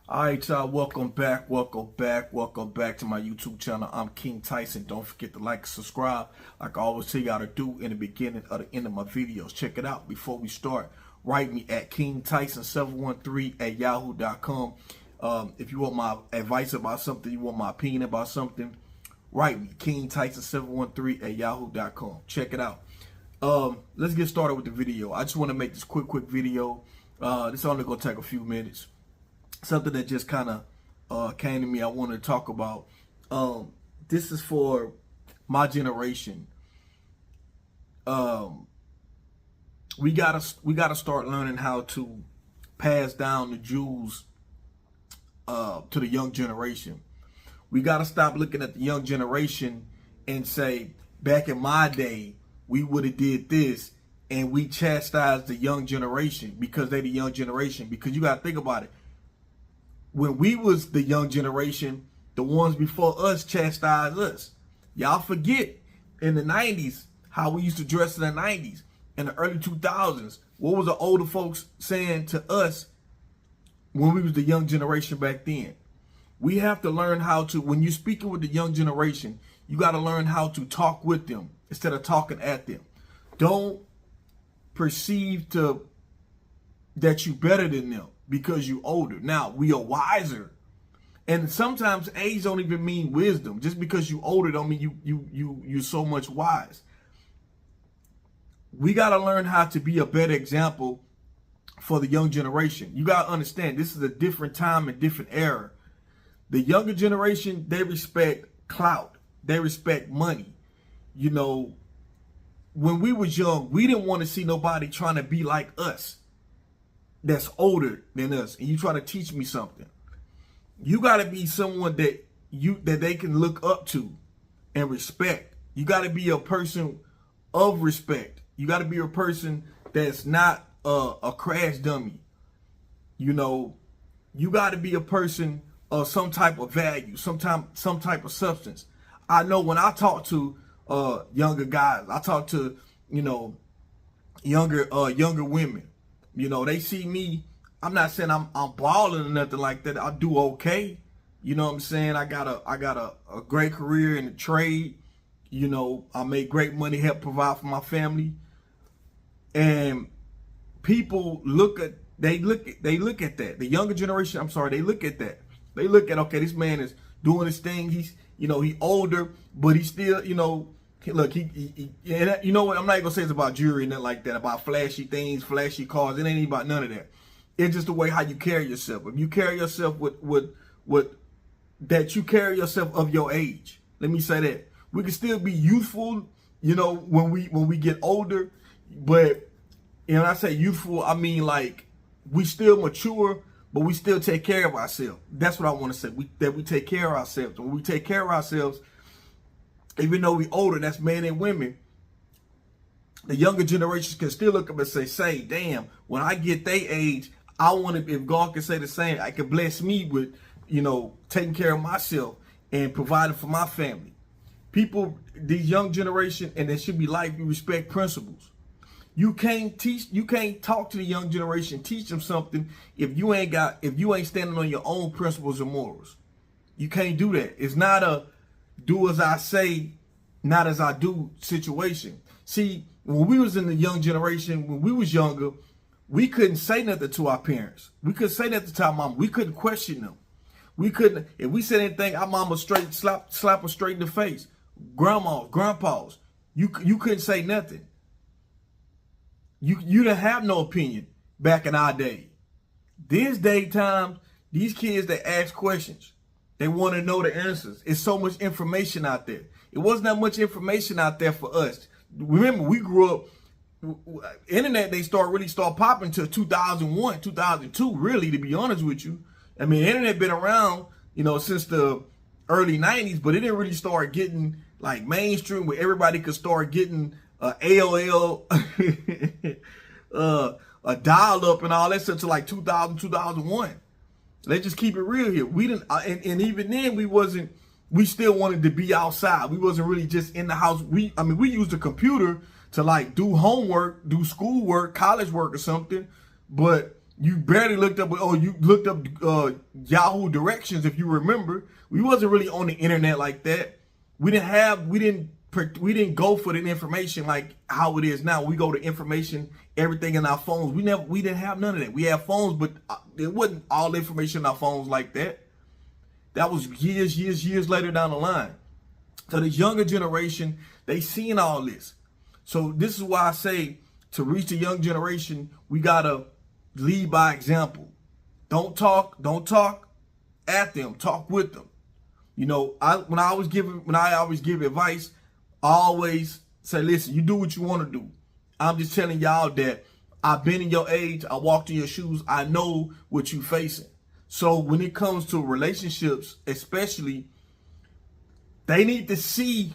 All right, y'all, welcome back to my YouTube channel. I'm King Tyson. Don't forget to like and subscribe. Like I always tell y'all to do in the beginning or the end of my videos. Check it out. Before we start, write me at kingtyson713@yahoo.com. If you want my advice about something, you want my opinion about something, write me, kingtyson713@yahoo.com. Check it out. Let's get started with the video. I just want to make this quick video. This only gonna take a few minutes. Something that just kind of came to me, I want to talk about. This is for my generation. We gotta start learning how to pass down the jewels to the young generation. We gotta stop looking at the young generation and say, back in my day, we would have did this, and we chastised the young generation because they the young generation. Because you gotta think about it. When we was the young generation, the ones before us chastised us. Y'all forget in the 90s how we used to dress in the 90s, in the early 2000s. What was the older folks saying to us when we was the young generation back then? We have to learn how to, when you're speaking with the young generation, you got to learn how to talk with them instead of talking at them. Don't perceive that you better than them because you older. Now, we are wiser. And sometimes age don't even mean wisdom. Just because you older don't mean you're so much wise. We got to learn how to be a better example for the young generation. You got to understand, this is a different time and different era. The younger generation, they respect clout. They respect money. You know, when we was young, we didn't want to see nobody trying to be like us that's older than us, and you try to teach me something. You got to be someone that they can look up to and respect. You got to be a person of respect. You got to be a person that's not a crash dummy. You know, you got to be a person of some type of value, some type of substance. I know when I talk to younger guys, I talk to, you know, younger women. You know, they see me. I'm not saying I'm balling or nothing like that. I do okay. You know what I'm saying? I got a great career in the trade. You know, I make great money, help provide for my family. And people look at that. The younger generation, I'm sorry, they look at that. They look at, okay, this man is doing his thing. He's, you know, he older, but he still, you know, look, you know what? I'm not gonna say it's about jewelry and nothing like that, about flashy things, flashy cars. It ain't about none of that. It's just the way how you carry yourself. If you carry yourself with that, you carry yourself of your age. Let me say that we can still be youthful, you know, when we get older. But you know, when I say youthful, I mean like we still mature, but we still take care of ourselves. That's what I want to say. That we take care of ourselves. When we take care of ourselves, even though we older, that's men and women, the younger generations can still look up and say, damn, when I get their age, I want to, if God can say the same, I can bless me with, you know, taking care of myself and providing for my family. People, these young generation, and there should be life, you respect principles. You can't talk to the young generation, teach them something if you ain't standing on your own principles and morals. You can't do that. It's not a do as I say, not as I do situation. See, when we was in the young generation, when we was younger, we couldn't say nothing to our parents. We couldn't say nothing to our mom. We couldn't question them. We couldn't, if we said anything, our mama straight slap us straight in the face. Grandmas, grandpas, you couldn't say nothing. You didn't have no opinion back in our day. This day time, these kids, they ask questions. They want to know the answers. It's so much information out there. It wasn't that much information out there for us. Remember, we grew up, internet, they really start popping to 2001, 2002, really, to be honest with you. I mean, internet been around, you know, since the early 90s, but it didn't really start getting like mainstream where everybody could start getting AOL, a dial-up and all that stuff to like 2000, 2001. Let's just keep it real here. We didn't, and even then we still wanted to be outside. We wasn't really just in the house. We used the computer to like do homework, do schoolwork, college work or something, but You barely looked up. Oh, you looked up Yahoo directions, if you remember. We wasn't really on the internet like that. We didn't go for the information like how it is now. We go to information, everything in our phones. We didn't have none of that. We have phones, but it wasn't all information in our phones like that. That was years later down the line. So this younger generation, they seen all this. So this is why I say, to reach the young generation, we gotta lead by example. Don't talk at them, talk with them. You know, when I always give advice, I always say, listen, you do what you want to do. I'm just telling y'all that I've been in your age, I walked in your shoes, I know what you're facing. So when it comes to relationships, especially, they need to see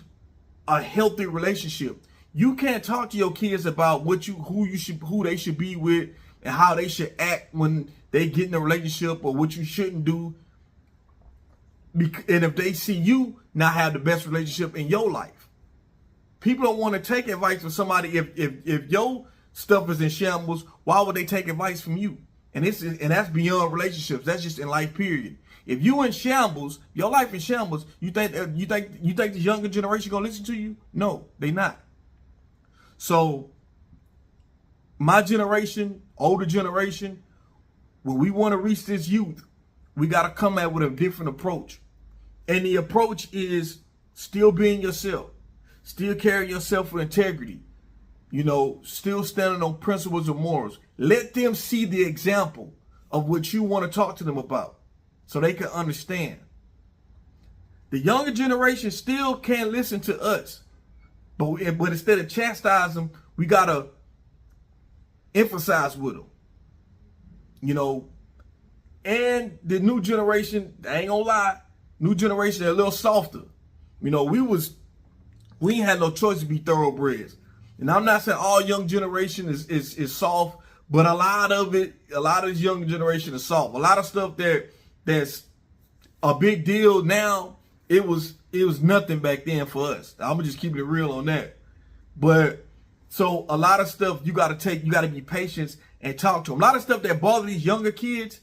a healthy relationship. You can't talk to your kids about who they should be with and how they should act when they get in a relationship, or what you shouldn't do. And if they see you not have the best relationship in your life, people don't want to take advice from somebody. If your stuff is in shambles, why would they take advice from you? And that's beyond relationships. That's just in life, period. If you in shambles, your life in shambles, you think the younger generation gonna listen to you? No, they not. So my generation, older generation, when we want to reach this youth, we got to come at with a different approach. And the approach is still being yourself, still carrying yourself with integrity, you know, still standing on principles and morals. Let them see the example of what you want to talk to them about so they can understand. The younger generation still can't listen to us, but instead of chastise them, we got to emphasize with them, you know. And the new generation, I ain't gonna lie, new generation, they're a little softer. You know, we ain't had no choice to be thoroughbreds. And I'm not saying all young generation is soft, but a lot of this young generation is soft. A lot of stuff that's a big deal now, it was nothing back then for us. I'm gonna just keep it real on that. But so a lot of stuff you gotta be patient and talk to them. A lot of stuff that bother these younger kids,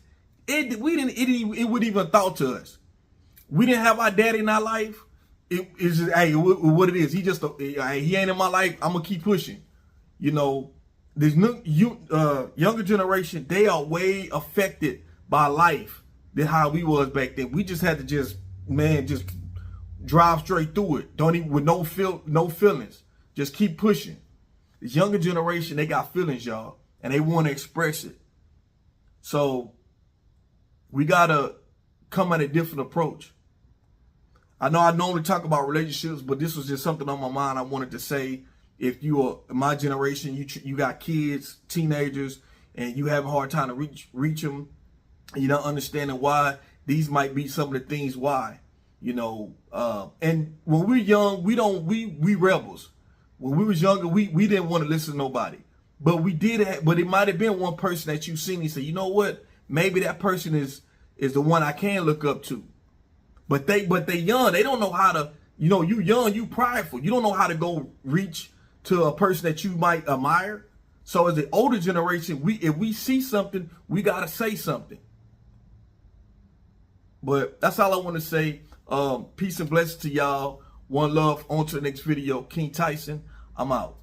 it wouldn't even thought to us. We didn't have our daddy in our life. It's just, hey, what it is. He ain't in my life. I'm gonna keep pushing. You know, this younger generation, they are way affected by life than how we was back then. We just had to just drive straight through it. Don't even with no feelings. Just keep pushing. This younger generation, they got feelings, y'all, and they want to express it. So we gotta come at a different approach. I know I normally talk about relationships, but this was just something on my mind I wanted to say. If you are my generation, you got kids, teenagers, and you have a hard time to reach them, you're not understanding why, these might be some of the things why, you know. And when we're young, we rebels. When we was younger, we didn't want to listen to nobody, but but it might have been one person that you seen and say, you know what, maybe that person is the one I can look up to. But they young. They don't know how to, you know, you young, you prideful. You don't know how to go reach to a person that you might admire. So as the older generation, if we see something, we got to say something. But that's all I want to say. Peace and blessings to y'all. One love. On to the next video. King Tyson, I'm out.